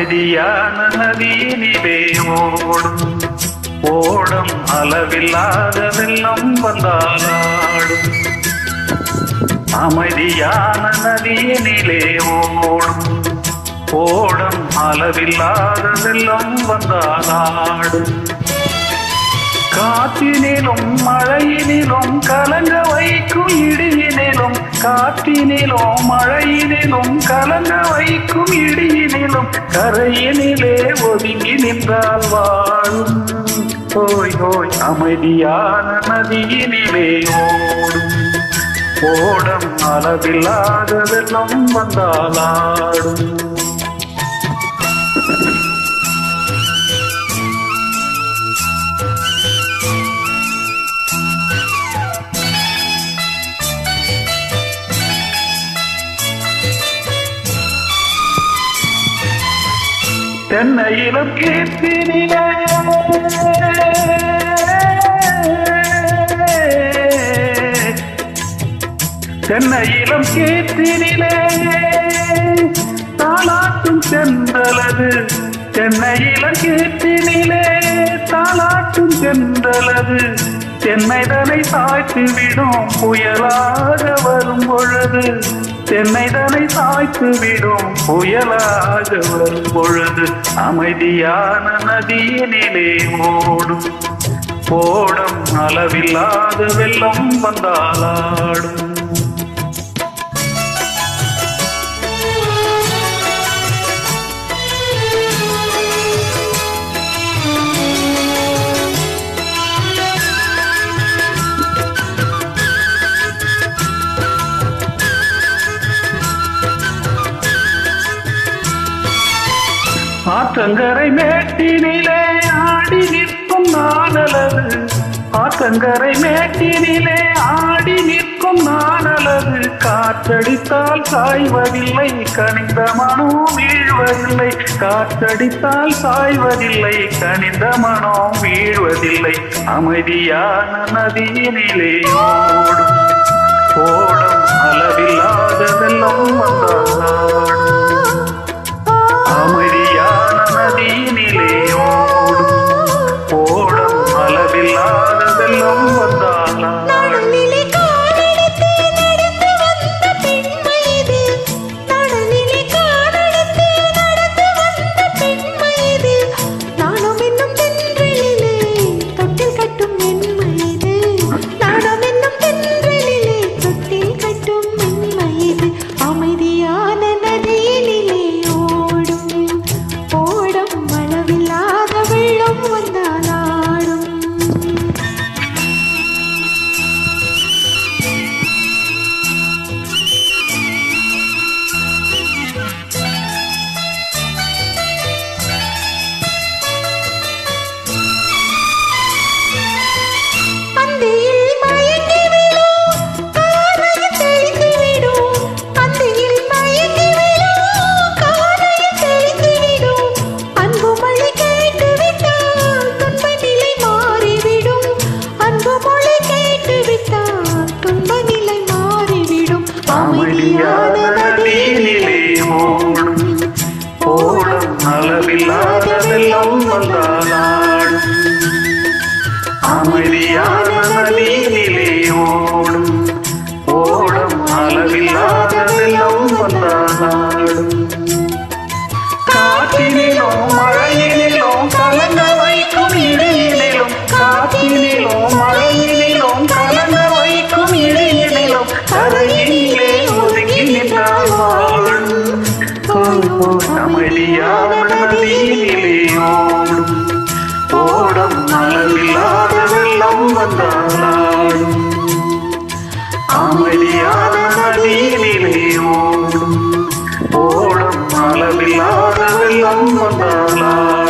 அமைதியான நதியினிலே ஓடும் ஓடம் அளவில்லாத வெள்ளம் வந்தாலாடும். அமைதியான நதியினிலே ஓடும் ஓடம் அளவில்லாத வெள்ளம் வந்தாலாடும். காற்றினிலும் மழையினிலும் கலங்க வைக்கும் இடியினிலும் காற்றினிலும் மழையினிலும் கலங்க வைக்கும் இடியினிலும் கரையினிலே ஒதுங்கி நின்றால் வாழும். ஓய் ஓய் அமைதியான நதியினிலே ஓடும் ஓடம் அளவில்லாத வெள்ளம் வந்தாலாடும். தென்னையிலும் கீர்த்தினிலே தென்னையிலும் கீர்த்தினிலே தாலாட்டும் சென்றலது. தென்னையிலும் கீர்த்தினிலே தாலாட்டும் சென்றலது. தென்னைதனை சாய்த்து விடும் புயலாக வரும் பொழுது. தென்னைதனை சாய்த்து விடும் புயலாக வரும் பொழுது. அமைதியான நதியினிலே ஓடும் ஓடம் அளவில்லாத வெள்ளம் வந்தாலாடும். ஆற்றங்கரை மேட்டினிலே ஆடி நிற்கும் நானலது. ஆற்றங்கரை மேட்டினிலே ஆடி நிற்கும் நானலது. காற்றடித்தால் சாய்வதில்லை கனிந்த மனோ வீழ்வதில்லை. காற்றடித்தால் சாய்வதில்லை கனிந்த மனோ வீழ்வதில்லை. அமைதியான நதியினிலே ஓடும் ஓடம் அளவில்லாத வெள்ளம் வந்தாலாடும். அமைதியான நதியினிலே ஓடும் ஓடம் அளவில்லாத வெள்ளம் வந்தாலாடும். அமைதியான நதியினிலே ஓடும் ஓடம் அளவில்லாத வெள்ளம் வந்தாலாடும். அமைதியான நதியினிலே ஓடும் ஓடம் அளவில்லாத வெள்ளம் வந்தாலாடும். காற்றினிலும் மழையினிலும் கலங்க வைக்கும் இடியினிலும் காற்றினிலும் மழையினிலும் கலங்க வைக்கும் இடியினிலும் கரையினிலே அமைதியான நதியினிலே ஓடும் ஓடம் அளவில்லாத வெள்ளம் வந்தாலாடும். அமைதியான நதியினிலே ஓடும் ஓடம் அளவில்லாத வெள்ளம் வந்தாலாடும்.